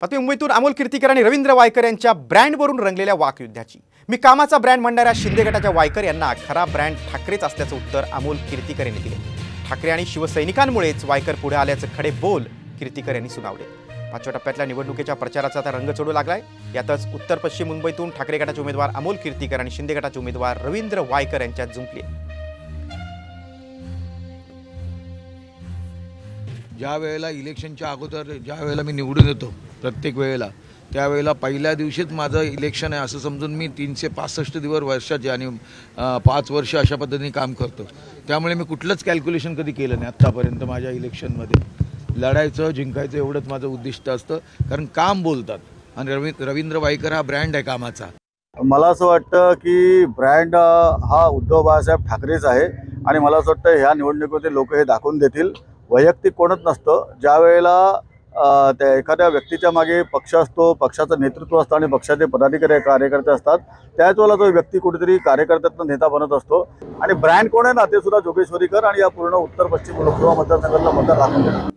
आता मुंबईतून अमोल कीर्तीकर आणि रवींद्र वायकर यांच्या ब्रँडवरून रंगलेल्या वाकयुद्धाची मी कामाचा ब्रँड म्हणणाऱ्या शिंदे गटाच्या वायकर यांना खरा ब्रँड ठाकरेच असल्याचं उत्तर अमोल कीर्तीकर यांनी दिले। ठाकरे आणि शिवसैनिकांमुळेच वायकर पुढे आल्याचे खडे बोल कीर्तीकर यांनी सुनावले। 5व्या टप्प्यातल्या निवडणुकीच्या प्रचाराचा आता रंग चढू लागलाय। यातच उत्तर पश्चिम मुंबईतून ठाकरे गटाचे उमेदवार अमोल कीर्तीकर आणि शिंदे गटाचे उमेदवार रवींद्र वायकर यांच्यात जुंपले। ज्या वेळेला इलेक्शनच्या अगोदर ज्या वेळेला मी निवडून येतो प्रत्येक वेळेला त्यावेळेला पहिल्या दिवशीच माझं इलेक्शन आहे असं समजून मी 365 दिवस वर्षाचे आणि 5 वर्ष अशा पद्धतीने काम करतो। त्यामुळे मी कुठलंच कॅल्क्युलेशन कधी केलं नाही आत्तापर्यंत। माझ्या इलेक्शनमध्ये लढायचं जिंकायचं एवढंच माझं उद्दिष्ट असतं, कारण काम बोलतात आणि रवींद्र वायकर हा ब्रँड आहे कामाचा। मला असं वाटतं की ब्रँड हा उद्धव बाळासाहेब ठाकरेच आहे आणि मला असं वाटतं ह्या निवडणुकीमध्ये लोक हे दाखवून देतील। वैयक्तिक कोणच नसतं। ज्या वेळेला त्या एखाद्या व्यक्तीच्या मागे पक्ष असतो, पक्षाचं नेतृत्व असतं आणि पक्षाचे पदाधिकारी कार्यकर्ते असतात, त्याच वेळेला तो व्यक्ती कुठेतरी कार्यकर्त्यातून नेता बनत असतो। आणि ब्रँड कोण आहे ना ते सुद्धा जोगेश्वरीकर आणि या पूर्ण उत्तर पश्चिम लोकसभा मतदारसंघातला मतदार दाखवून देतात।